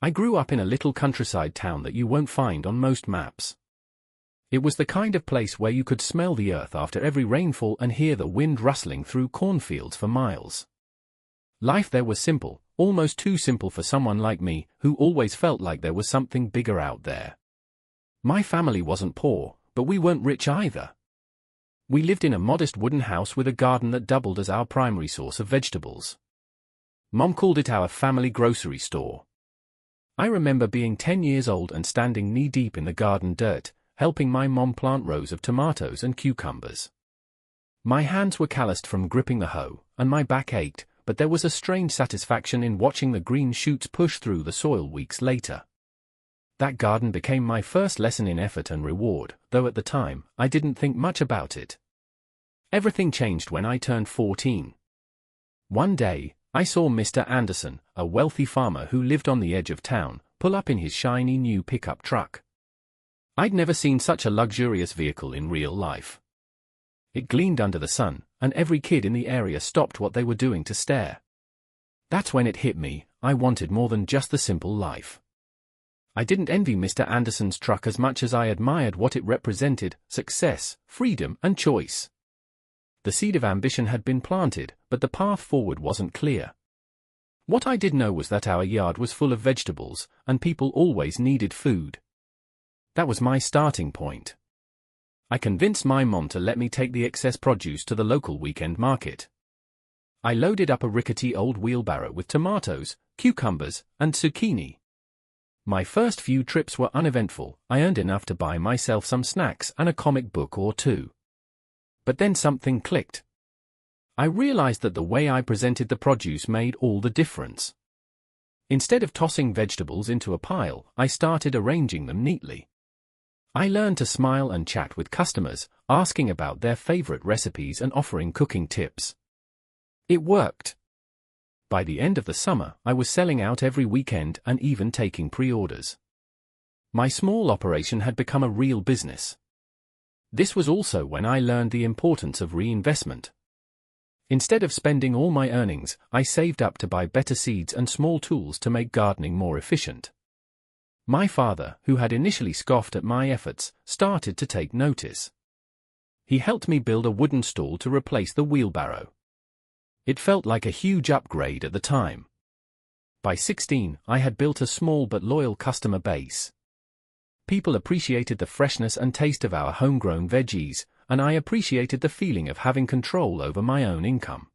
I grew up in a little countryside town that you won't find on most maps. It was the kind of place where you could smell the earth after every rainfall and hear the wind rustling through cornfields for miles. Life there was simple, almost too simple for someone like me, who always felt like there was something bigger out there. My family wasn't poor, but we weren't rich either. We lived in a modest wooden house with a garden that doubled as our primary source of vegetables. Mom called it our family grocery store. I remember being 10 years old and standing knee-deep in the garden dirt, helping my mom plant rows of tomatoes and cucumbers. My hands were calloused from gripping the hoe, and my back ached, but there was a strange satisfaction in watching the green shoots push through the soil weeks later. That garden became my first lesson in effort and reward, though at the time, I didn't think much about it. Everything changed when I turned 14. One day, I saw Mr. Anderson, a wealthy farmer who lived on the edge of town, pull up in his shiny new pickup truck. I'd never seen such a luxurious vehicle in real life. It gleamed under the sun, and every kid in the area stopped what they were doing to stare. That's when it hit me, I wanted more than just the simple life. I didn't envy Mr. Anderson's truck as much as I admired what it represented: success, freedom, and choice. The seed of ambition had been planted, but the path forward wasn't clear. What I did know was that our yard was full of vegetables, and people always needed food. That was my starting point. I convinced my mom to let me take the excess produce to the local weekend market. I loaded up a rickety old wheelbarrow with tomatoes, cucumbers, and zucchini. My first few trips were uneventful. I earned enough to buy myself some snacks and a comic book or two. But then something clicked. I realized that the way I presented the produce made all the difference. Instead of tossing vegetables into a pile, I started arranging them neatly. I learned to smile and chat with customers, asking about their favorite recipes and offering cooking tips. It worked. By the end of the summer, I was selling out every weekend and even taking pre-orders. My small operation had become a real business. This was also when I learned the importance of reinvestment. Instead of spending all my earnings, I saved up to buy better seeds and small tools to make gardening more efficient. My father, who had initially scoffed at my efforts, started to take notice. He helped me build a wooden stall to replace the wheelbarrow. It felt like a huge upgrade at the time. By 16, I had built a small but loyal customer base. People appreciated the freshness and taste of our homegrown veggies, and I appreciated the feeling of having control over my own income.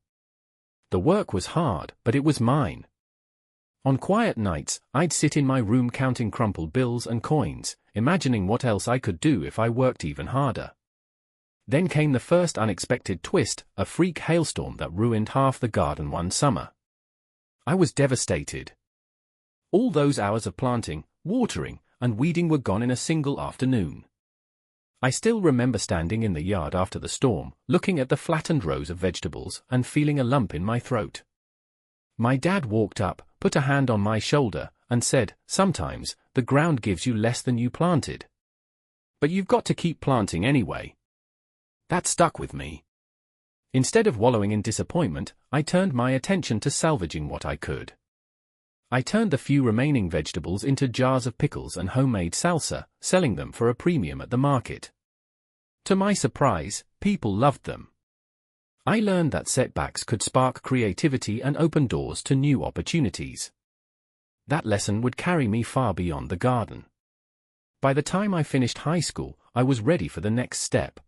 The work was hard, but it was mine. On quiet nights, I'd sit in my room counting crumpled bills and coins, imagining what else I could do if I worked even harder. Then came the first unexpected twist, a freak hailstorm that ruined half the garden one summer. I was devastated. All those hours of planting, watering, and weeding were gone in a single afternoon. I still remember standing in the yard after the storm, looking at the flattened rows of vegetables and feeling a lump in my throat. My dad walked up, put a hand on my shoulder, and said, "Sometimes, the ground gives you less than you planted. But you've got to keep planting anyway." That stuck with me. Instead of wallowing in disappointment, I turned my attention to salvaging what I could. I turned the few remaining vegetables into jars of pickles and homemade salsa, selling them for a premium at the market. To my surprise, people loved them. I learned that setbacks could spark creativity and open doors to new opportunities. That lesson would carry me far beyond the garden. By the time I finished high school, I was ready for the next step.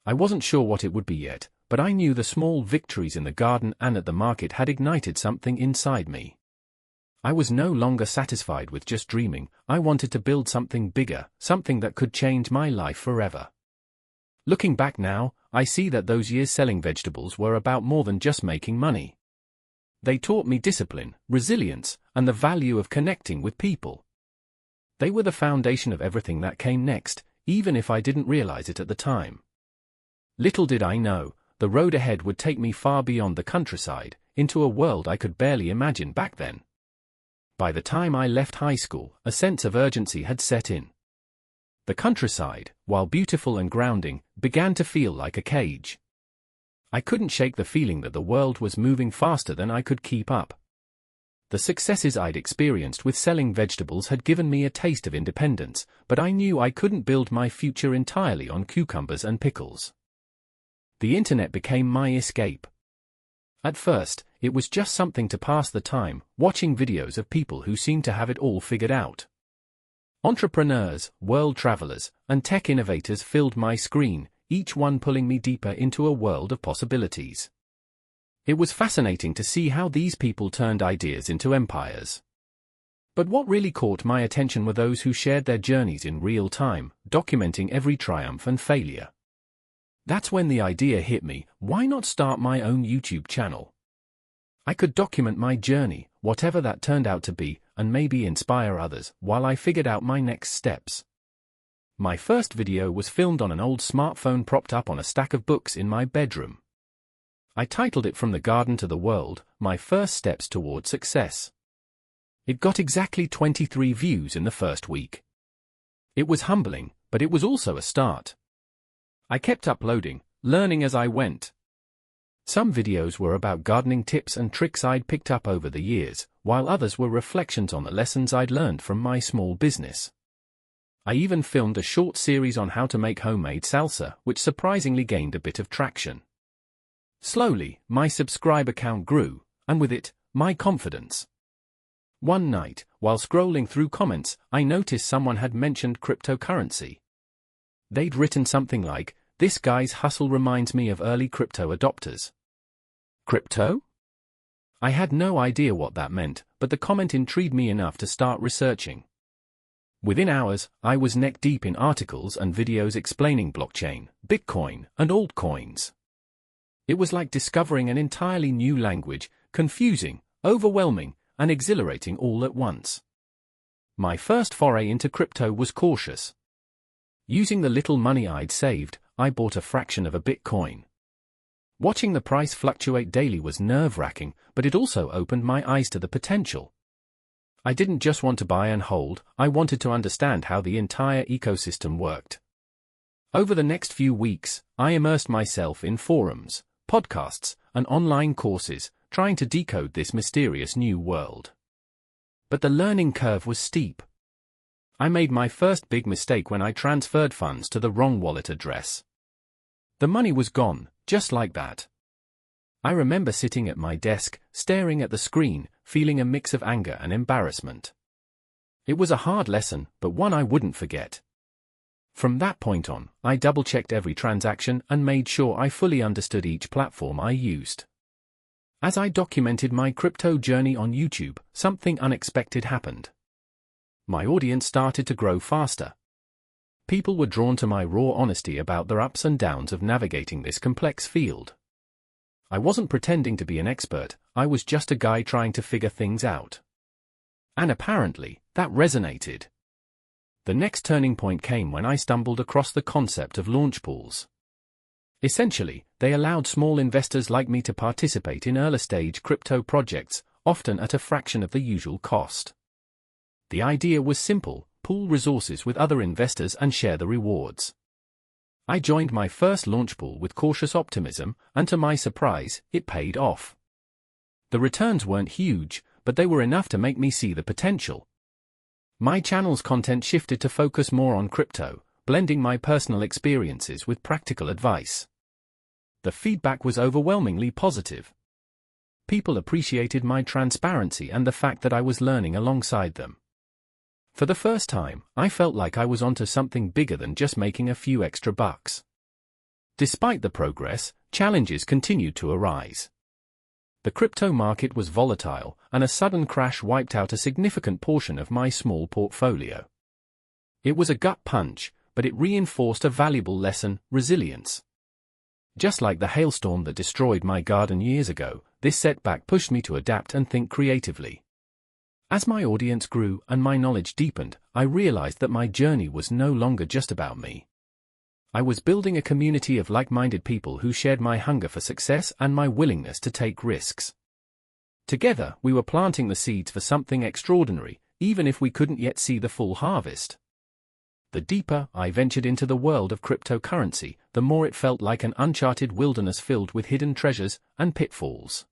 I wasn't sure what it would be yet, but I knew the small victories in the garden and at the market had ignited something inside me. I was no longer satisfied with just dreaming. I wanted to build something bigger, something that could change my life forever. Looking back now, I see that those years selling vegetables were about more than just making money. They taught me discipline, resilience, and the value of connecting with people. They were the foundation of everything that came next, even if I didn't realize it at the time. Little did I know, the road ahead would take me far beyond the countryside, into a world I could barely imagine back then. By the time I left high school, a sense of urgency had set in. The countryside, while beautiful and grounding, began to feel like a cage. I couldn't shake the feeling that the world was moving faster than I could keep up. The successes I'd experienced with selling vegetables had given me a taste of independence, but I knew I couldn't build my future entirely on cucumbers and pickles. The internet became my escape. At first, it was just something to pass the time, watching videos of people who seemed to have it all figured out. Entrepreneurs, world travelers, and tech innovators filled my screen, each one pulling me deeper into a world of possibilities. It was fascinating to see how these people turned ideas into empires. But what really caught my attention were those who shared their journeys in real time, documenting every triumph and failure. That's when the idea hit me: why not start my own YouTube channel? I could document my journey, whatever that turned out to be, and maybe inspire others while I figured out my next steps. My first video was filmed on an old smartphone propped up on a stack of books in my bedroom. I titled it "From the Garden to the World: My First Steps Toward Success." It got exactly 23 views in the first week. It was humbling, but it was also a start. I kept uploading, learning as I went. Some videos were about gardening tips and tricks I'd picked up over the years, while others were reflections on the lessons I'd learned from my small business. I even filmed a short series on how to make homemade salsa, which surprisingly gained a bit of traction. Slowly, my subscriber count grew, and with it, my confidence. One night, while scrolling through comments, I noticed someone had mentioned cryptocurrency. They'd written something like, "This guy's hustle reminds me of early crypto adopters." Crypto? I had no idea what that meant, but the comment intrigued me enough to start researching. Within hours, I was neck-deep in articles and videos explaining blockchain, Bitcoin, and altcoins. It was like discovering an entirely new language, confusing, overwhelming, and exhilarating all at once. My first foray into crypto was cautious. Using the little money I'd saved, I bought a fraction of a Bitcoin. Watching the price fluctuate daily was nerve-wracking, but it also opened my eyes to the potential. I didn't just want to buy and hold, I wanted to understand how the entire ecosystem worked. Over the next few weeks, I immersed myself in forums, podcasts, and online courses, trying to decode this mysterious new world. But the learning curve was steep. I made my first big mistake when I transferred funds to the wrong wallet address. The money was gone, just like that. I remember sitting at my desk, staring at the screen, feeling a mix of anger and embarrassment. It was a hard lesson, but one I wouldn't forget. From that point on, I double-checked every transaction and made sure I fully understood each platform I used. As I documented my crypto journey on YouTube, something unexpected happened. My audience started to grow faster. People were drawn to my raw honesty about the ups and downs of navigating this complex field. I wasn't pretending to be an expert, I was just a guy trying to figure things out. And apparently, that resonated. The next turning point came when I stumbled across the concept of launch pools. Essentially, they allowed small investors like me to participate in early-stage crypto projects, often at a fraction of the usual cost. The idea was simple: pool resources with other investors and share the rewards. I joined my first launch pool with cautious optimism, and to my surprise, it paid off. The returns weren't huge, but they were enough to make me see the potential. My channel's content shifted to focus more on crypto, blending my personal experiences with practical advice. The feedback was overwhelmingly positive. People appreciated my transparency and the fact that I was learning alongside them. For the first time, I felt like I was onto something bigger than just making a few extra bucks. Despite the progress, challenges continued to arise. The crypto market was volatile, and a sudden crash wiped out a significant portion of my small portfolio. It was a gut punch, but it reinforced a valuable lesson: resilience. Just like the hailstorm that destroyed my garden years ago, this setback pushed me to adapt and think creatively. As my audience grew and my knowledge deepened, I realized that my journey was no longer just about me. I was building a community of like-minded people who shared my hunger for success and my willingness to take risks. Together, we were planting the seeds for something extraordinary, even if we couldn't yet see the full harvest. The deeper I ventured into the world of cryptocurrency, the more it felt like an uncharted wilderness filled with hidden treasures and pitfalls.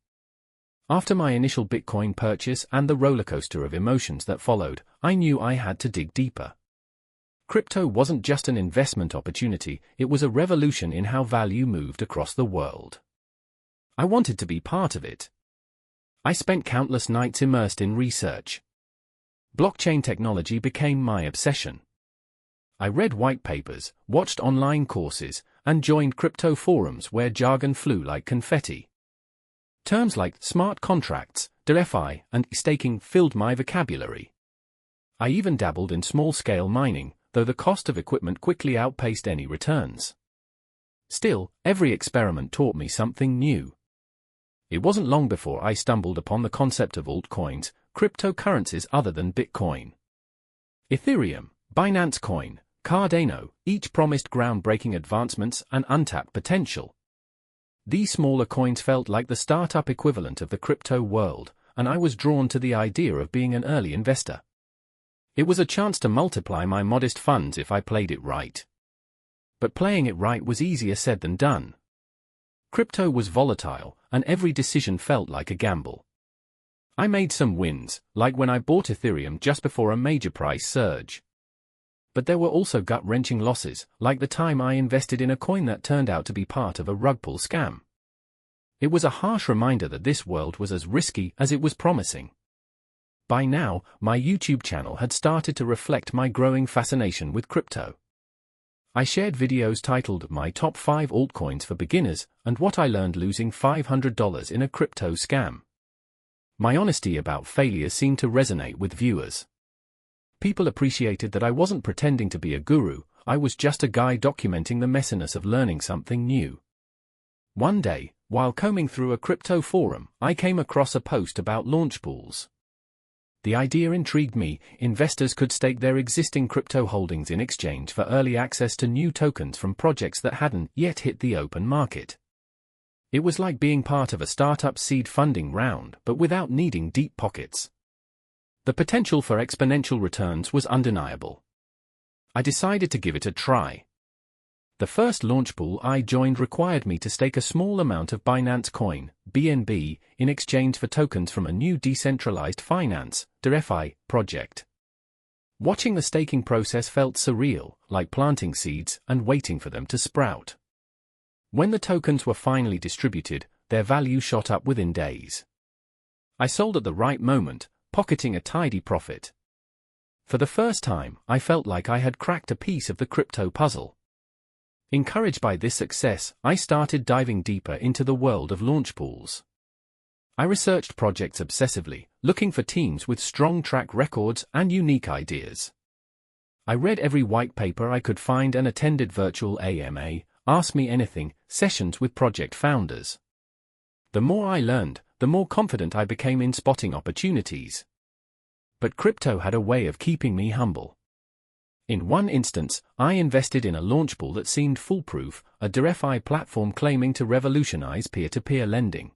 After my initial Bitcoin purchase and the rollercoaster of emotions that followed, I knew I had to dig deeper. Crypto wasn't just an investment opportunity, it was a revolution in how value moved across the world. I wanted to be part of it. I spent countless nights immersed in research. Blockchain technology became my obsession. I read white papers, watched online courses, and joined crypto forums where jargon flew like confetti. Terms like smart contracts, DeFi, and staking filled my vocabulary. I even dabbled in small-scale mining, though the cost of equipment quickly outpaced any returns. Still, every experiment taught me something new. It wasn't long before I stumbled upon the concept of altcoins, cryptocurrencies other than Bitcoin. Ethereum, Binance Coin, Cardano, each promised groundbreaking advancements and untapped potential. These smaller coins felt like the startup equivalent of the crypto world, and I was drawn to the idea of being an early investor. It was a chance to multiply my modest funds if I played it right. But playing it right was easier said than done. Crypto was volatile, and every decision felt like a gamble. I made some wins, like when I bought Ethereum just before a major price surge. But there were also gut-wrenching losses, like the time I invested in a coin that turned out to be part of a rug pull scam. It was a harsh reminder that this world was as risky as it was promising. By now, my YouTube channel had started to reflect my growing fascination with crypto. I shared videos titled My Top 5 Altcoins for Beginners and what I learned losing $500 in a crypto scam. My honesty about failure seemed to resonate with viewers. People appreciated that I wasn't pretending to be a guru, I was just a guy documenting the messiness of learning something new. One day, while combing through a crypto forum, I came across a post about launch pools. The idea intrigued me. Investors could stake their existing crypto holdings in exchange for early access to new tokens from projects that hadn't yet hit the open market. It was like being part of a startup seed funding round, but without needing deep pockets. The potential for exponential returns was undeniable. I decided to give it a try. The first launch pool I joined required me to stake a small amount of Binance Coin, BNB, in exchange for tokens from a new decentralized finance, DeFi, project. Watching the staking process felt surreal, like planting seeds and waiting for them to sprout. When the tokens were finally distributed, their value shot up within days. I sold at the right moment, pocketing a tidy profit. For the first time, I felt like I had cracked a piece of the crypto puzzle. Encouraged by this success, I started diving deeper into the world of launch pools. I researched projects obsessively, looking for teams with strong track records and unique ideas. I read every white paper I could find and attended virtual AMA, Ask Me Anything, sessions with project founders. The more I learned, the more confident I became in spotting opportunities. But crypto had a way of keeping me humble. In one instance, I invested in a launch pool that seemed foolproof, a DeFi platform claiming to revolutionize peer-to-peer lending.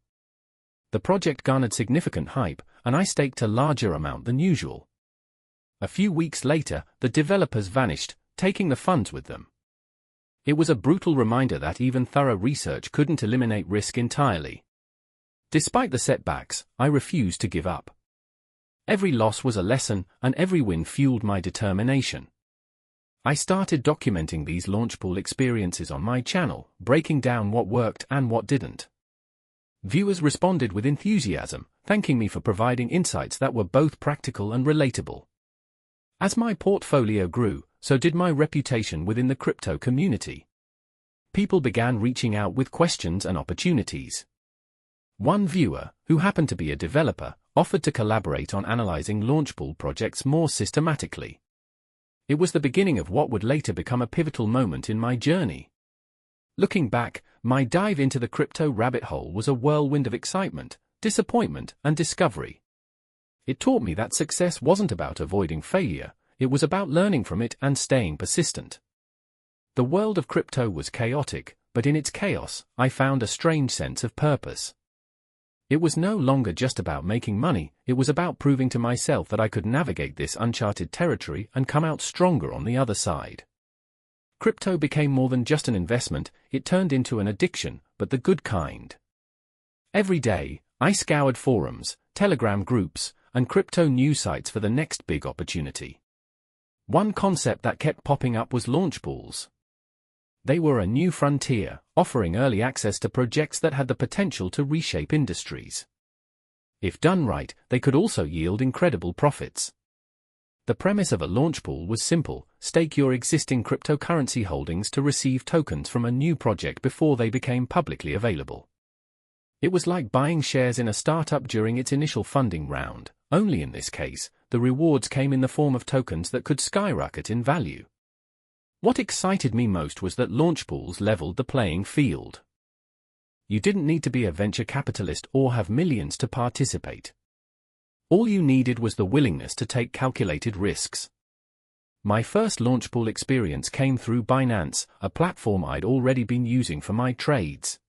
The project garnered significant hype, and I staked a larger amount than usual. A few weeks later, the developers vanished, taking the funds with them. It was a brutal reminder that even thorough research couldn't eliminate risk entirely. Despite the setbacks, I refused to give up. Every loss was a lesson, and every win fueled my determination. I started documenting these launch pool experiences on my channel, breaking down what worked and what didn't. Viewers responded with enthusiasm, thanking me for providing insights that were both practical and relatable. As my portfolio grew, so did my reputation within the crypto community. People began reaching out with questions and opportunities. One viewer, who happened to be a developer, offered to collaborate on analyzing launch pool projects more systematically. It was the beginning of what would later become a pivotal moment in my journey. Looking back, my dive into the crypto rabbit hole was a whirlwind of excitement, disappointment, and discovery. It taught me that success wasn't about avoiding failure, it was about learning from it and staying persistent. The world of crypto was chaotic, but in its chaos, I found a strange sense of purpose. It was no longer just about making money, it was about proving to myself that I could navigate this uncharted territory and come out stronger on the other side. Crypto became more than just an investment, it turned into an addiction, but the good kind. Every day, I scoured forums, Telegram groups, and crypto news sites for the next big opportunity. One concept that kept popping up was launch pools. They were a new frontier, offering early access to projects that had the potential to reshape industries. If done right, they could also yield incredible profits. The premise of a launch pool was simple: stake your existing cryptocurrency holdings to receive tokens from a new project before they became publicly available. It was like buying shares in a startup during its initial funding round, only in this case, the rewards came in the form of tokens that could skyrocket in value. What excited me most was that launch pools leveled the playing field. You didn't need to be a venture capitalist or have millions to participate. All you needed was the willingness to take calculated risks. My first launch pool experience came through Binance, a platform I'd already been using for my trades.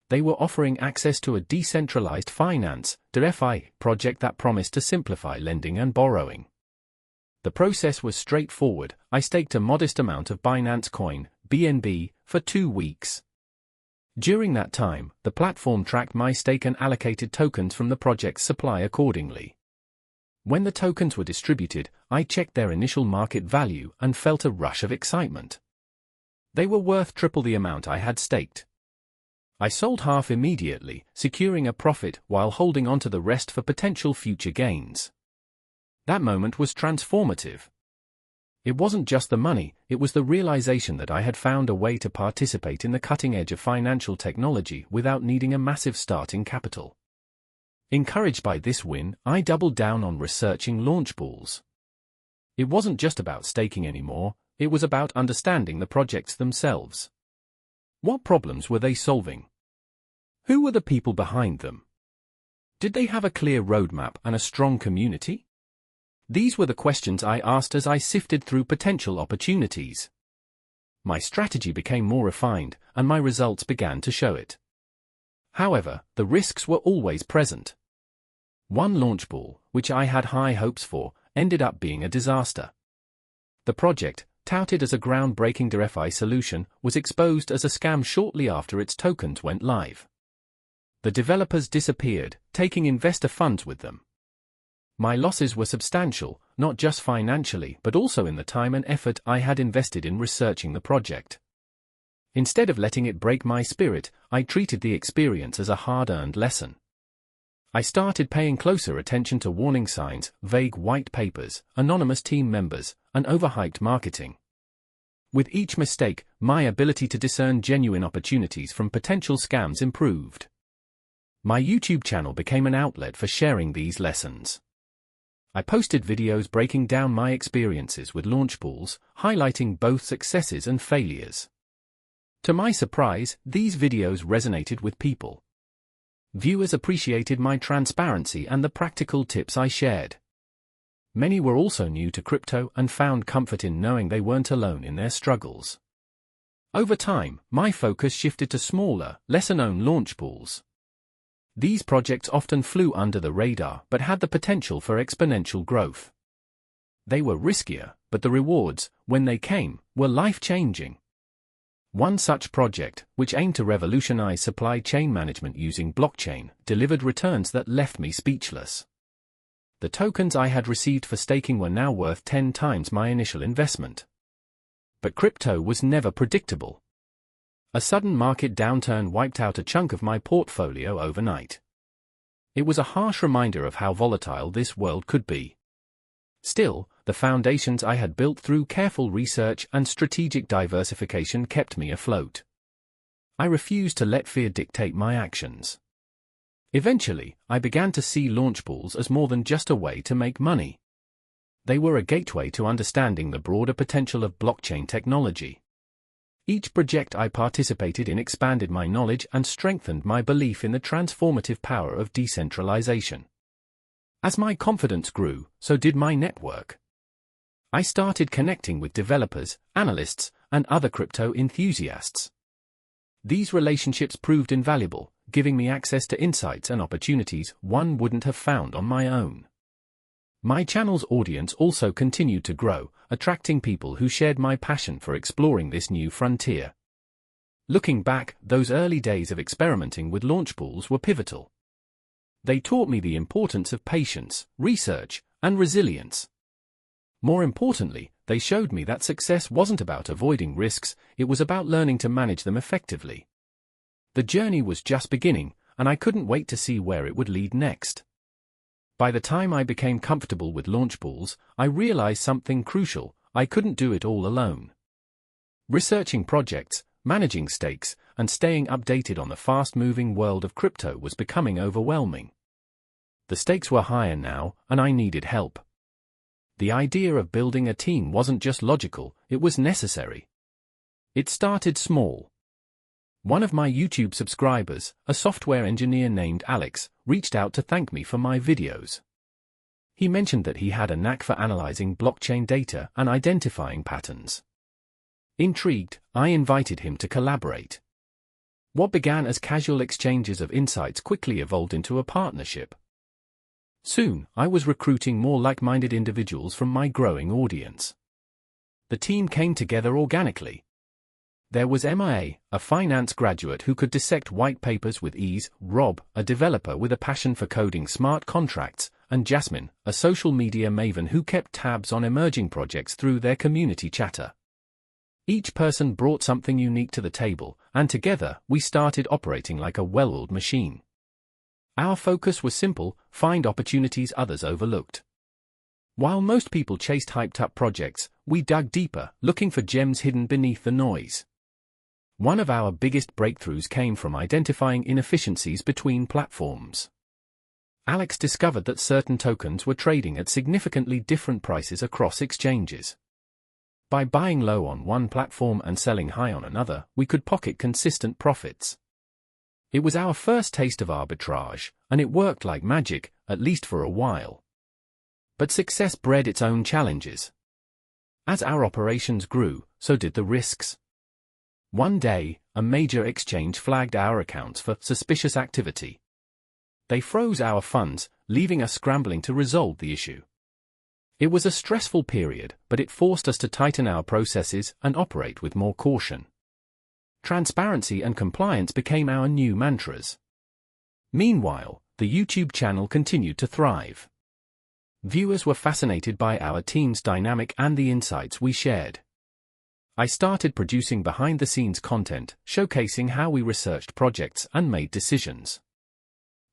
They were offering access to a decentralized finance (DeFi) project that promised to simplify lending and borrowing. The process was straightforward. I staked a modest amount of Binance Coin, BNB, for 2 weeks. During that time, the platform tracked my stake and allocated tokens from the project's supply accordingly. When the tokens were distributed, I checked their initial market value and felt a rush of excitement. They were worth triple the amount I had staked. I sold half immediately, securing a profit while holding onto the rest for potential future gains. That moment was transformative. It wasn't just the money, it was the realization that I had found a way to participate in the cutting edge of financial technology without needing a massive starting capital. Encouraged by this win, I doubled down on researching launch pools. It wasn't just about staking anymore, it was about understanding the projects themselves. What problems were they solving? Who were the people behind them? Did they have a clear roadmap and a strong community? These were the questions I asked as I sifted through potential opportunities. My strategy became more refined, and my results began to show it. However, the risks were always present. One launch pool, which I had high hopes for, ended up being a disaster. The project, touted as a groundbreaking DeFi solution, was exposed as a scam shortly after its tokens went live. The developers disappeared, taking investor funds with them. My losses were substantial, not just financially but also in the time and effort I had invested in researching the project. Instead of letting it break my spirit, I treated the experience as a hard-earned lesson. I started paying closer attention to warning signs, vague white papers, anonymous team members, and overhyped marketing. With each mistake, my ability to discern genuine opportunities from potential scams improved. My YouTube channel became an outlet for sharing these lessons. I posted videos breaking down my experiences with launch pools, highlighting both successes and failures. To my surprise, these videos resonated with people. Viewers appreciated my transparency and the practical tips I shared. Many were also new to crypto and found comfort in knowing they weren't alone in their struggles. Over time, my focus shifted to smaller, lesser-known launch pools. These projects often flew under the radar but had the potential for exponential growth. They were riskier, but the rewards, when they came, were life-changing. One such project, which aimed to revolutionize supply chain management using blockchain, delivered returns that left me speechless. The tokens I had received for staking were now worth 10 times my initial investment. But crypto was never predictable. A sudden market downturn wiped out a chunk of my portfolio overnight. It was a harsh reminder of how volatile this world could be. Still, the foundations I had built through careful research and strategic diversification kept me afloat. I refused to let fear dictate my actions. Eventually, I began to see launch pools as more than just a way to make money. They were a gateway to understanding the broader potential of blockchain technology. Each project I participated in expanded my knowledge and strengthened my belief in the transformative power of decentralization. As my confidence grew, so did my network. I started connecting with developers, analysts, and other crypto enthusiasts. These relationships proved invaluable, giving me access to insights and opportunities one wouldn't have found on my own. My channel's audience also continued to grow, attracting people who shared my passion for exploring this new frontier. Looking back, those early days of experimenting with launch pools were pivotal. They taught me the importance of patience, research, and resilience. More importantly, they showed me that success wasn't about avoiding risks, it was about learning to manage them effectively. The journey was just beginning, and I couldn't wait to see where it would lead next. By the time I became comfortable with launch pools, I realized something crucial: I couldn't do it all alone. Researching projects, managing stakes, and staying updated on the fast-moving world of crypto was becoming overwhelming. The stakes were higher now, and I needed help. The idea of building a team wasn't just logical, it was necessary. It started small. One of my YouTube subscribers, a software engineer named Alex, reached out to thank me for my videos. He mentioned that he had a knack for analyzing blockchain data and identifying patterns. Intrigued, I invited him to collaborate. What began as casual exchanges of insights quickly evolved into a partnership. Soon, I was recruiting more like-minded individuals from my growing audience. The team came together organically. There was Mia, a finance graduate who could dissect white papers with ease, Rob, a developer with a passion for coding smart contracts, and Jasmine, a social media maven who kept tabs on emerging projects through their community chatter. Each person brought something unique to the table, and together, we started operating like a well-oiled machine. Our focus was simple: find opportunities others overlooked. While most people chased hyped-up projects, we dug deeper, looking for gems hidden beneath the noise. One of our biggest breakthroughs came from identifying inefficiencies between platforms. Alex discovered that certain tokens were trading at significantly different prices across exchanges. By buying low on one platform and selling high on another, we could pocket consistent profits. It was our first taste of arbitrage, and it worked like magic, at least for a while. But success bred its own challenges. As our operations grew, so did the risks. One day, a major exchange flagged our accounts for suspicious activity. They froze our funds, leaving us scrambling to resolve the issue. It was a stressful period, but it forced us to tighten our processes and operate with more caution. Transparency and compliance became our new mantras. Meanwhile, the YouTube channel continued to thrive. Viewers were fascinated by our team's dynamic and the insights we shared. I started producing behind-the-scenes content, showcasing how we researched projects and made decisions.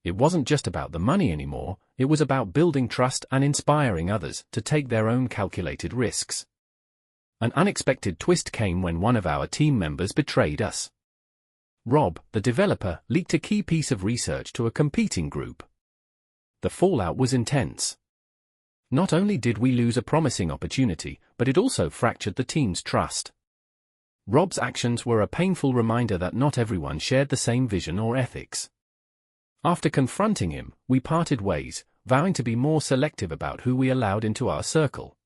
It wasn't just about the money anymore, it was about building trust and inspiring others to take their own calculated risks. An unexpected twist came when one of our team members betrayed us. Rob, the developer, leaked a key piece of research to a competing group. The fallout was intense. Not only did we lose a promising opportunity, but it also fractured the team's trust. Rob's actions were a painful reminder that not everyone shared the same vision or ethics. After confronting him, we parted ways, vowing to be more selective about who we allowed into our circle.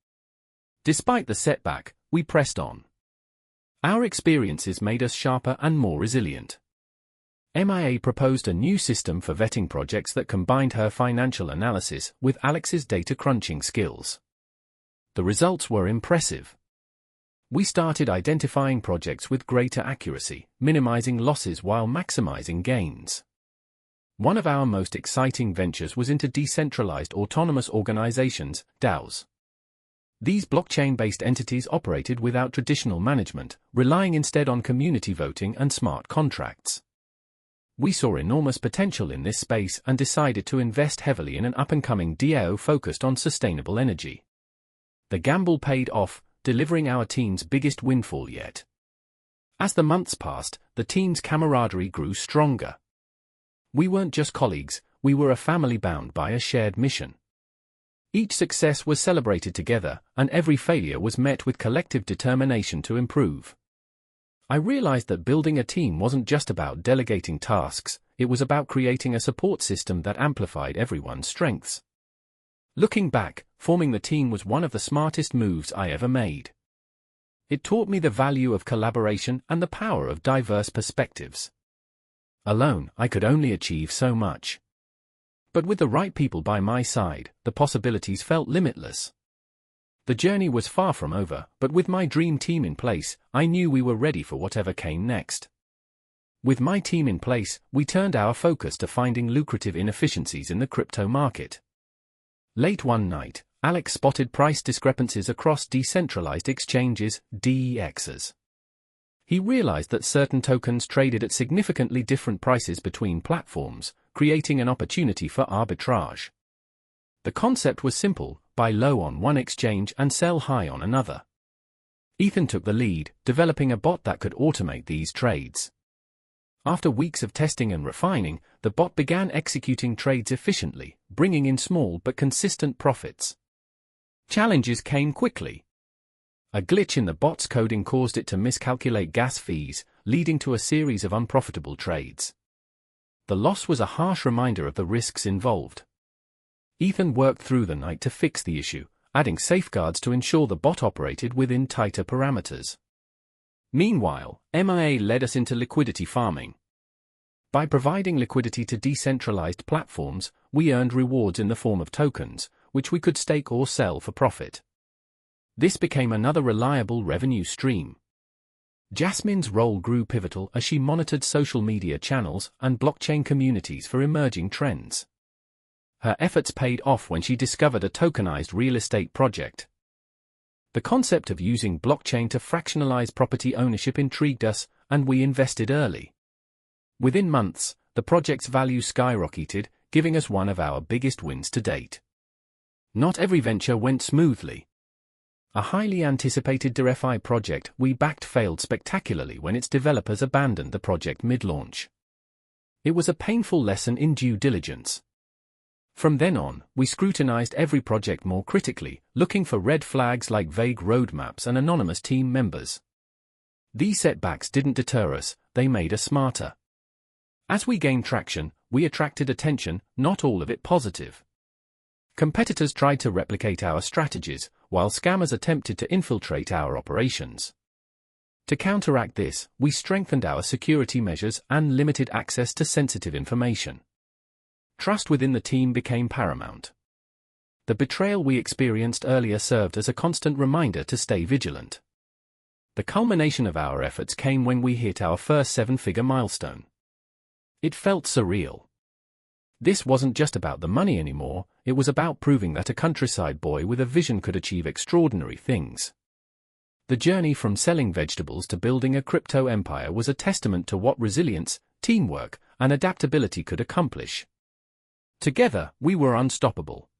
Despite the setback, we pressed on. Our experiences made us sharper and more resilient. Mia proposed a new system for vetting projects that combined her financial analysis with Alex's data crunching skills. The results were impressive. We started identifying projects with greater accuracy, minimizing losses while maximizing gains. One of our most exciting ventures was into decentralized autonomous organizations, DAOs. These blockchain-based entities operated without traditional management, relying instead on community voting and smart contracts. We saw enormous potential in this space and decided to invest heavily in an up-and-coming DAO focused on sustainable energy. The gamble paid off, delivering our team's biggest windfall yet. As the months passed, the team's camaraderie grew stronger. We weren't just colleagues, we were a family bound by a shared mission. Each success was celebrated together, and every failure was met with collective determination to improve. I realized that building a team wasn't just about delegating tasks, it was about creating a support system that amplified everyone's strengths. Looking back, forming the team was one of the smartest moves I ever made. It taught me the value of collaboration and the power of diverse perspectives. Alone, I could only achieve so much. But with the right people by my side, the possibilities felt limitless. The journey was far from over, but with my dream team in place, I knew we were ready for whatever came next. With my team in place, we turned our focus to finding lucrative inefficiencies in the crypto market. Late one night, Alex spotted price discrepancies across decentralized exchanges, DEXs. He realized that certain tokens traded at significantly different prices between platforms, creating an opportunity for arbitrage. The concept was simple: buy low on one exchange and sell high on another. Ethan took the lead, developing a bot that could automate these trades. After weeks of testing and refining, the bot began executing trades efficiently, bringing in small but consistent profits. Challenges came quickly. A glitch in the bot's coding caused it to miscalculate gas fees, leading to a series of unprofitable trades. The loss was a harsh reminder of the risks involved. Ethan worked through the night to fix the issue, adding safeguards to ensure the bot operated within tighter parameters. Meanwhile, MIA led us into liquidity farming. By providing liquidity to decentralized platforms, we earned rewards in the form of tokens, which we could stake or sell for profit. This became another reliable revenue stream. Jasmine's role grew pivotal as she monitored social media channels and blockchain communities for emerging trends. Her efforts paid off when she discovered a tokenized real estate project. The concept of using blockchain to fractionalize property ownership intrigued us, and we invested early. Within months, the project's value skyrocketed, giving us one of our biggest wins to date. Not every venture went smoothly. A highly anticipated DeFi project we backed failed spectacularly when its developers abandoned the project mid-launch. It was a painful lesson in due diligence. From then on, we scrutinized every project more critically, looking for red flags like vague roadmaps and anonymous team members. These setbacks didn't deter us, they made us smarter. As we gained traction, we attracted attention, not all of it positive. Competitors tried to replicate our strategies, while scammers attempted to infiltrate our operations. To counteract this, we strengthened our security measures and limited access to sensitive information. Trust within the team became paramount. The betrayal we experienced earlier served as a constant reminder to stay vigilant. The culmination of our efforts came when we hit our first seven-figure milestone. It felt surreal. This wasn't just about the money anymore, it was about proving that a countryside boy with a vision could achieve extraordinary things. The journey from selling vegetables to building a crypto empire was a testament to what resilience, teamwork, and adaptability could accomplish. Together, we were unstoppable.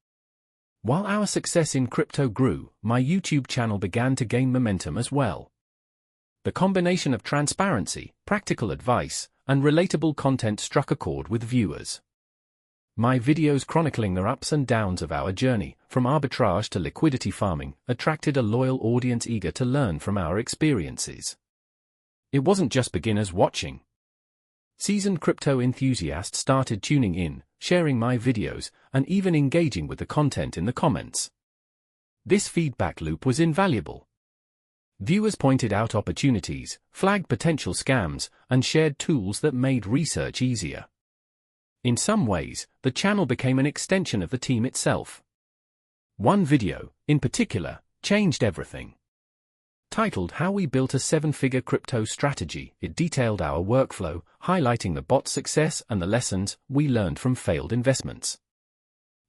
While our success in crypto grew, my YouTube channel began to gain momentum as well. The combination of transparency, practical advice, and relatable content struck a chord with viewers. My videos chronicling the ups and downs of our journey, from arbitrage to liquidity farming, attracted a loyal audience eager to learn from our experiences. It wasn't just beginners watching. Seasoned crypto enthusiasts started tuning in, sharing my videos, and even engaging with the content in the comments. This feedback loop was invaluable. Viewers pointed out opportunities, flagged potential scams, and shared tools that made research easier. In some ways, the channel became an extension of the team itself. One video, in particular, changed everything. Titled "How We Built a Seven-Figure Crypto Strategy," it detailed our workflow, highlighting the bot's success and the lessons we learned from failed investments.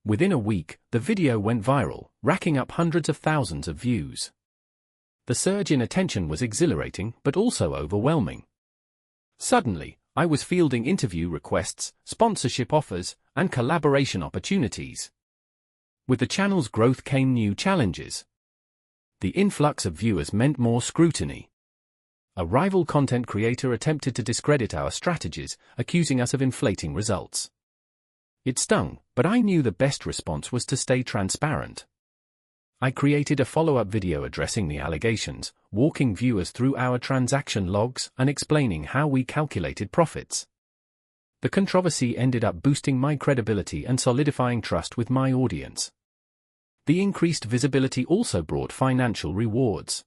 Within a week, the video went viral, racking up hundreds of thousands of views. The surge in attention was exhilarating but also overwhelming. Suddenly, I was fielding interview requests, sponsorship offers, and collaboration opportunities. With the channel's growth came new challenges. The influx of viewers meant more scrutiny. A rival content creator attempted to discredit our strategies, accusing us of inflating results. It stung, but I knew the best response was to stay transparent. I created a follow-up video addressing the allegations, walking viewers through our transaction logs and explaining how we calculated profits. The controversy ended up boosting my credibility and solidifying trust with my audience. The increased visibility also brought financial rewards.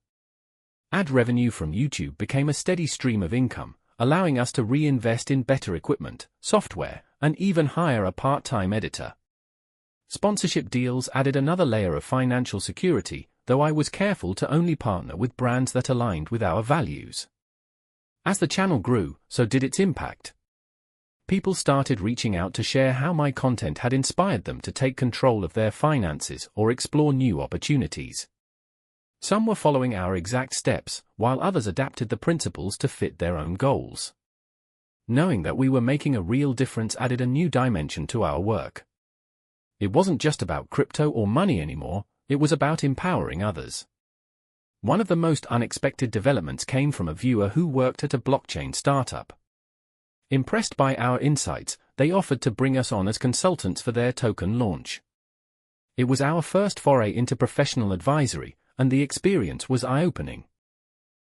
Ad revenue from YouTube became a steady stream of income, allowing us to reinvest in better equipment, software, and even hire a part-time editor. Sponsorship deals added another layer of financial security, though I was careful to only partner with brands that aligned with our values. As the channel grew, so did its impact. People started reaching out to share how my content had inspired them to take control of their finances or explore new opportunities. Some were following our exact steps, while others adapted the principles to fit their own goals. Knowing that we were making a real difference added a new dimension to our work. It wasn't just about crypto or money anymore, it was about empowering others. One of the most unexpected developments came from a viewer who worked at a blockchain startup. Impressed by our insights, they offered to bring us on as consultants for their token launch. It was our first foray into professional advisory, and the experience was eye-opening.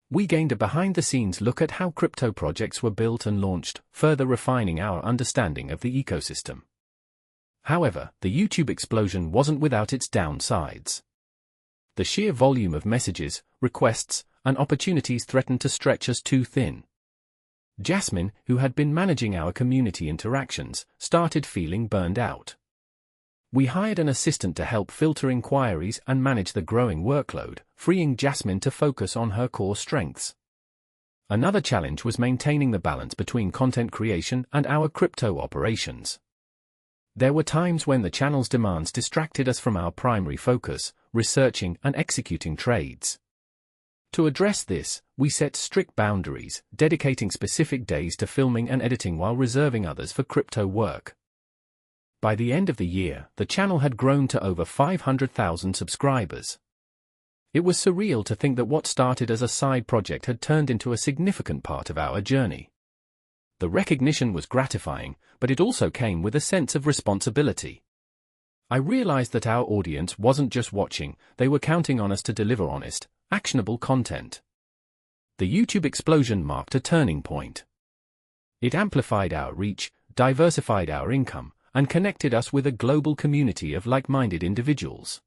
We gained a behind-the-scenes look at how crypto projects were built and launched, further refining our understanding of the ecosystem. However, the YouTube explosion wasn't without its downsides. The sheer volume of messages, requests, and opportunities threatened to stretch us too thin. Jasmine, who had been managing our community interactions, started feeling burned out. We hired an assistant to help filter inquiries and manage the growing workload, freeing Jasmine to focus on her core strengths. Another challenge was maintaining the balance between content creation and our crypto operations. There were times when the channel's demands distracted us from our primary focus, researching and executing trades. To address this, we set strict boundaries, dedicating specific days to filming and editing while reserving others for crypto work. By the end of the year, the channel had grown to over 500,000 subscribers. It was surreal to think that what started as a side project had turned into a significant part of our journey. The recognition was gratifying, but it also came with a sense of responsibility. I realized that our audience wasn't just watching, they were counting on us to deliver honest, actionable content. The YouTube explosion marked a turning point. It amplified our reach, diversified our income, and connected us with a global community of like-minded individuals.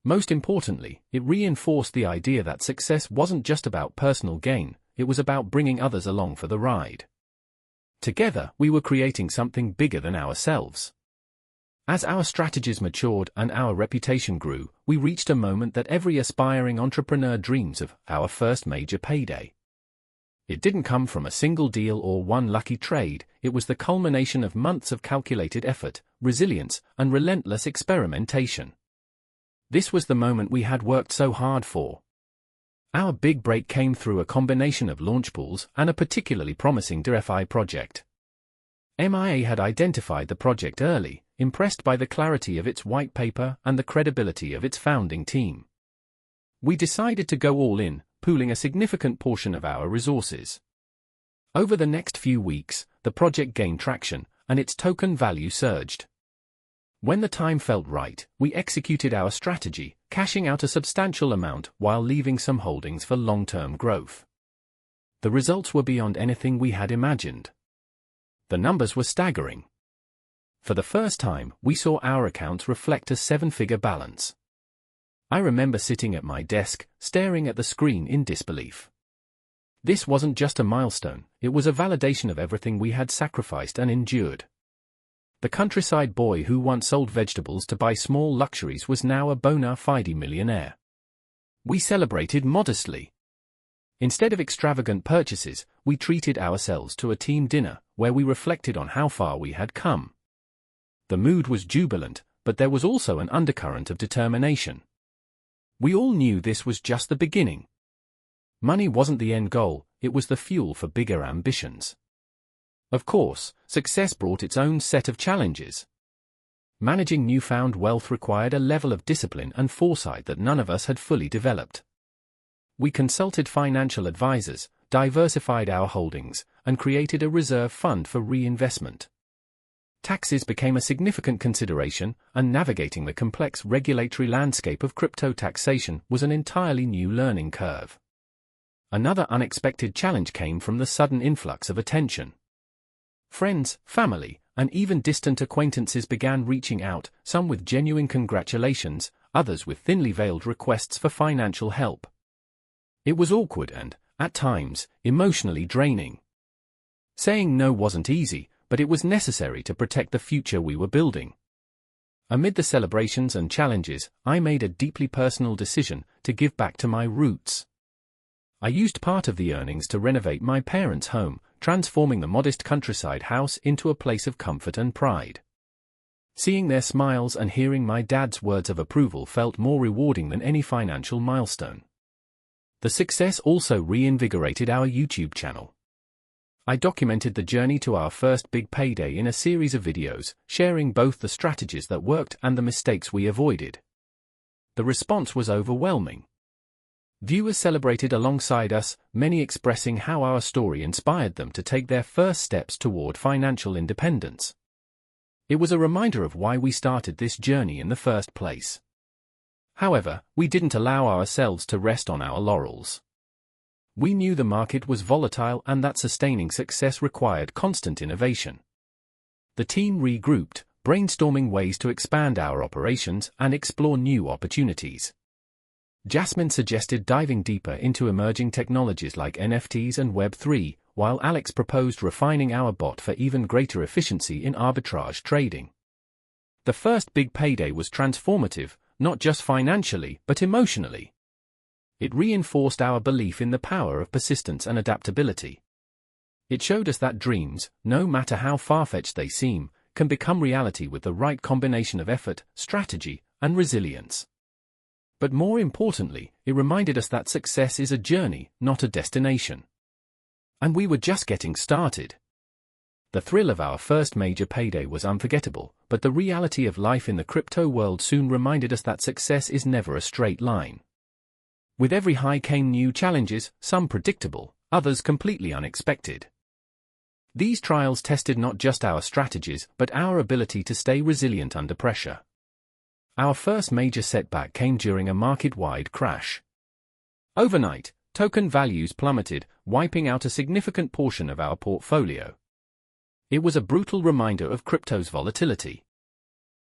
Most importantly, it reinforced the idea that success wasn't just about personal gain, it was about bringing others along for the ride. Together, we were creating something bigger than ourselves. As our strategies matured and our reputation grew, we reached a moment that every aspiring entrepreneur dreams of: our first major payday. It didn't come from a single deal or one lucky trade, it was the culmination of months of calculated effort, resilience, and relentless experimentation. This was the moment we had worked so hard for. Our big break came through a combination of launch pools and a particularly promising DeFi project. MIA had identified the project early, impressed by the clarity of its white paper and the credibility of its founding team. We decided to go all in, pooling a significant portion of our resources. Over the next few weeks, the project gained traction, and its token value surged. When the time felt right, we executed our strategy, cashing out a substantial amount while leaving some holdings for long-term growth. The results were beyond anything we had imagined. The numbers were staggering. For the first time, we saw our accounts reflect a seven-figure balance. I remember sitting at my desk, staring at the screen in disbelief. This wasn't just a milestone, it was a validation of everything we had sacrificed and endured. The countryside boy who once sold vegetables to buy small luxuries was now a bona fide millionaire. We celebrated modestly. Instead of extravagant purchases, we treated ourselves to a team dinner, where we reflected on how far we had come. The mood was jubilant, but there was also an undercurrent of determination. We all knew this was just the beginning. Money wasn't the end goal, it was the fuel for bigger ambitions. Of course, success brought its own set of challenges. Managing newfound wealth required a level of discipline and foresight that none of us had fully developed. We consulted financial advisors, diversified our holdings, and created a reserve fund for reinvestment. Taxes became a significant consideration, and navigating the complex regulatory landscape of crypto taxation was an entirely new learning curve. Another unexpected challenge came from the sudden influx of attention. Friends, family, and even distant acquaintances began reaching out, some with genuine congratulations, others with thinly veiled requests for financial help. It was awkward and, at times, emotionally draining. Saying no wasn't easy, but it was necessary to protect the future we were building. Amid the celebrations and challenges, I made a deeply personal decision to give back to my roots. I used part of the earnings to renovate my parents' home, transforming the modest countryside house into a place of comfort and pride. Seeing their smiles and hearing my dad's words of approval felt more rewarding than any financial milestone. The success also reinvigorated our YouTube channel. I documented the journey to our first big payday in a series of videos, sharing both the strategies that worked and the mistakes we avoided. The response was overwhelming. Viewers celebrated alongside us, many expressing how our story inspired them to take their first steps toward financial independence. It was a reminder of why we started this journey in the first place. However, we didn't allow ourselves to rest on our laurels. We knew the market was volatile and that sustaining success required constant innovation. The team regrouped, brainstorming ways to expand our operations and explore new opportunities. Jasmine suggested diving deeper into emerging technologies like NFTs and Web3, while Alex proposed refining our bot for even greater efficiency in arbitrage trading. The first big payday was transformative, not just financially but emotionally. It reinforced our belief in the power of persistence and adaptability. It showed us that dreams, no matter how far-fetched they seem, can become reality with the right combination of effort, strategy, and resilience. But more importantly, it reminded us that success is a journey, not a destination. And we were just getting started. The thrill of our first major payday was unforgettable, but the reality of life in the crypto world soon reminded us that success is never a straight line. With every high came new challenges, some predictable, others completely unexpected. These trials tested not just our strategies but our ability to stay resilient under pressure. Our first major setback came during a market-wide crash. Overnight, token values plummeted, wiping out a significant portion of our portfolio. It was a brutal reminder of crypto's volatility.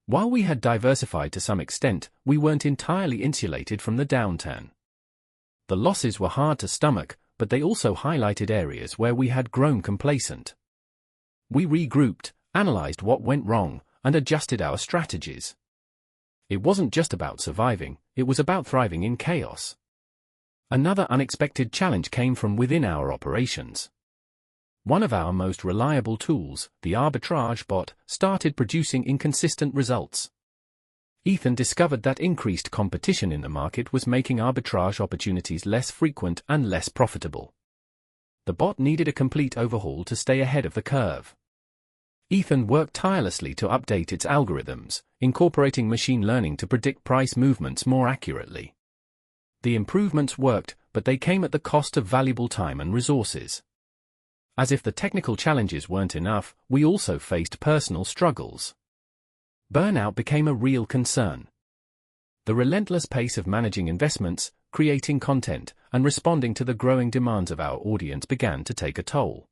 While we had diversified to some extent, we weren't entirely insulated from the downturn. The losses were hard to stomach, but they also highlighted areas where we had grown complacent. We regrouped, analyzed what went wrong, and adjusted our strategies. It wasn't just about surviving, it was about thriving in chaos. Another unexpected challenge came from within our operations. One of our most reliable tools, the arbitrage bot, started producing inconsistent results. Ethan discovered that increased competition in the market was making arbitrage opportunities less frequent and less profitable. The bot needed a complete overhaul to stay ahead of the curve. Ethan worked tirelessly to update its algorithms, incorporating machine learning to predict price movements more accurately. The improvements worked, but they came at the cost of valuable time and resources. As if the technical challenges weren't enough, we also faced personal struggles. Burnout became a real concern. The relentless pace of managing investments, creating content, and responding to the growing demands of our audience began to take a toll.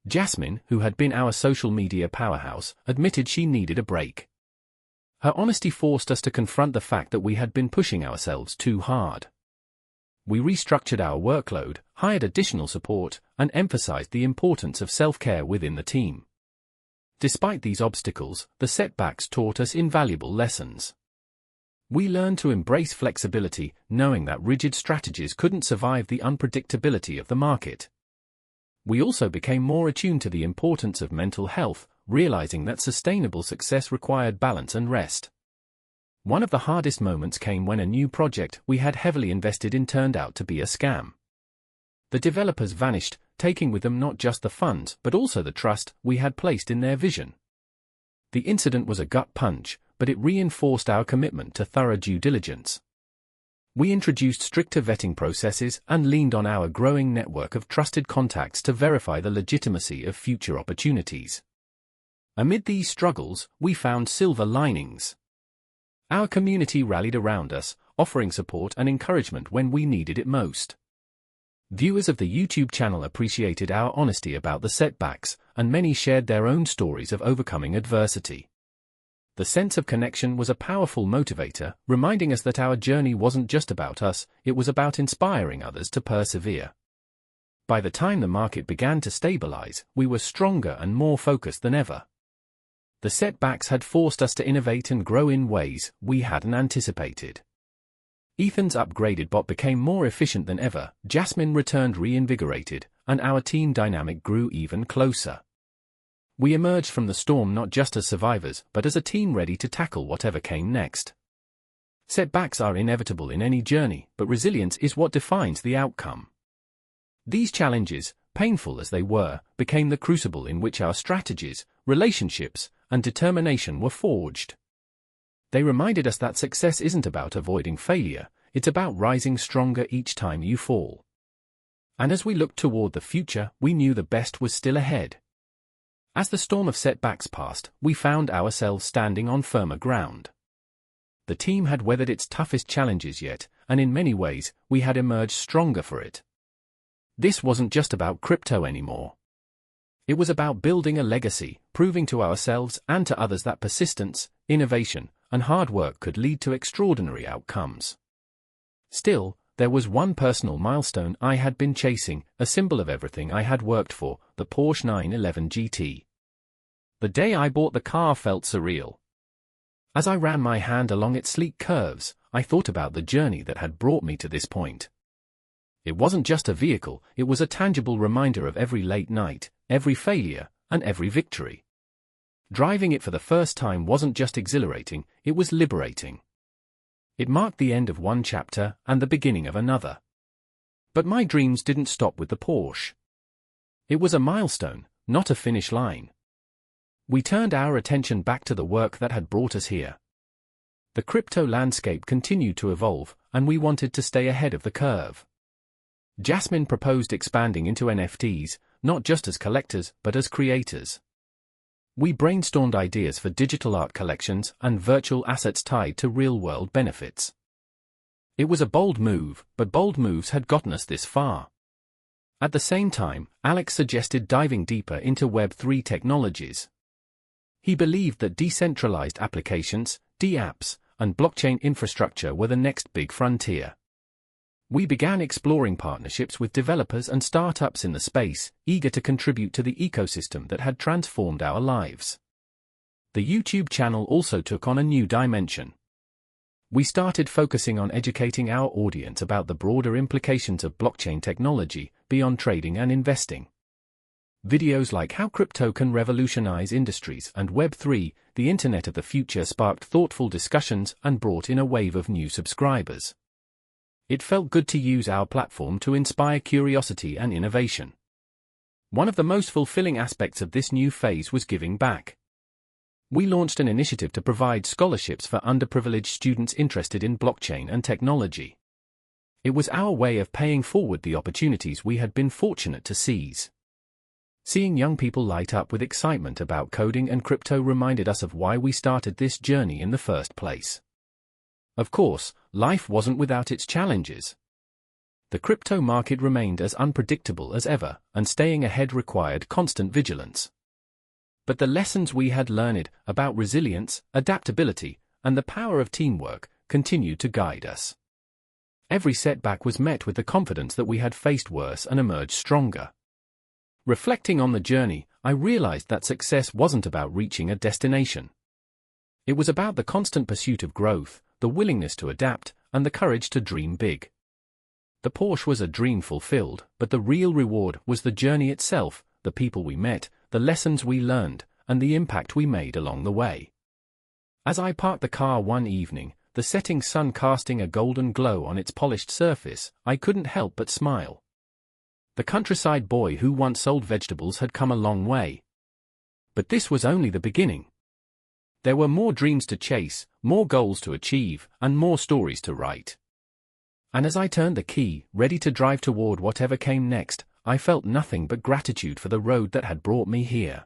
Jasmine, who had been our social media powerhouse, admitted she needed a break. Her honesty forced us to confront the fact that we had been pushing ourselves too hard. We restructured our workload, hired additional support, and emphasized the importance of self-care within the team. Despite these obstacles, the setbacks taught us invaluable lessons. We learned to embrace flexibility, knowing that rigid strategies couldn't survive the unpredictability of the market. We also became more attuned to the importance of mental health, realizing that sustainable success required balance and rest. One of the hardest moments came when a new project we had heavily invested in turned out to be a scam. The developers vanished, taking with them not just the funds but also the trust we had placed in their vision. The incident was a gut punch, but it reinforced our commitment to thorough due diligence. We introduced stricter vetting processes and leaned on our growing network of trusted contacts to verify the legitimacy of future opportunities. Amid these struggles, we found silver linings. Our community rallied around us, offering support and encouragement when we needed it most. Viewers of the YouTube channel appreciated our honesty about the setbacks, and many shared their own stories of overcoming adversity. The sense of connection was a powerful motivator, reminding us that our journey wasn't just about us, it was about inspiring others to persevere. By the time the market began to stabilize, we were stronger and more focused than ever. The setbacks had forced us to innovate and grow in ways we hadn't anticipated. Ethan's upgraded bot became more efficient than ever, Jasmine returned reinvigorated, and our team dynamic grew even closer. We emerged from the storm not just as survivors, but as a team ready to tackle whatever came next. Setbacks are inevitable in any journey, but resilience is what defines the outcome. These challenges, painful as they were, became the crucible in which our strategies, relationships, and determination were forged. They reminded us that success isn't about avoiding failure, it's about rising stronger each time you fall. And as we looked toward the future, we knew the best was still ahead. As the storm of setbacks passed, we found ourselves standing on firmer ground. The team had weathered its toughest challenges yet, and in many ways, we had emerged stronger for it. This wasn't just about crypto anymore. It was about building a legacy, proving to ourselves and to others that persistence, innovation, and hard work could lead to extraordinary outcomes. Still, there was one personal milestone I had been chasing, a symbol of everything I had worked for, the Porsche 911 GT. The day I bought the car felt surreal. As I ran my hand along its sleek curves, I thought about the journey that had brought me to this point. It wasn't just a vehicle, it was a tangible reminder of every late night, every failure, and every victory. Driving it for the first time wasn't just exhilarating, it was liberating. It marked the end of one chapter and the beginning of another. But my dreams didn't stop with the Porsche. It was a milestone, not a finish line. We turned our attention back to the work that had brought us here. The crypto landscape continued to evolve, and we wanted to stay ahead of the curve. Jasmine proposed expanding into NFTs, not just as collectors, but as creators. We brainstormed ideas for digital art collections and virtual assets tied to real-world benefits. It was a bold move, but bold moves had gotten us this far. At the same time, Alex suggested diving deeper into Web3 technologies. He believed that decentralized applications, DApps, and blockchain infrastructure were the next big frontier. We began exploring partnerships with developers and startups in the space, eager to contribute to the ecosystem that had transformed our lives. The YouTube channel also took on a new dimension. We started focusing on educating our audience about the broader implications of blockchain technology, beyond trading and investing. Videos like How Crypto Can Revolutionize Industries and Web3, the Internet of the Future, sparked thoughtful discussions and brought in a wave of new subscribers. It felt good to use our platform to inspire curiosity and innovation. One of the most fulfilling aspects of this new phase was giving back. We launched an initiative to provide scholarships for underprivileged students interested in blockchain and technology. It was our way of paying forward the opportunities we had been fortunate to seize. Seeing young people light up with excitement about coding and crypto reminded us of why we started this journey in the first place. Of course, life wasn't without its challenges. The crypto market remained as unpredictable as ever, and staying ahead required constant vigilance. But the lessons we had learned about resilience, adaptability, and the power of teamwork continued to guide us. Every setback was met with the confidence that we had faced worse and emerged stronger. Reflecting on the journey, I realized that success wasn't about reaching a destination. It was about the constant pursuit of growth, the willingness to adapt, and the courage to dream big. The Porsche was a dream fulfilled, but the real reward was the journey itself, the people we met, the lessons we learned, and the impact we made along the way. As I parked the car one evening, the setting sun casting a golden glow on its polished surface, I couldn't help but smile. The countryside boy who once sold vegetables had come a long way. But this was only the beginning. There were more dreams to chase, more goals to achieve, and more stories to write. And as I turned the key, ready to drive toward whatever came next, I felt nothing but gratitude for the road that had brought me here.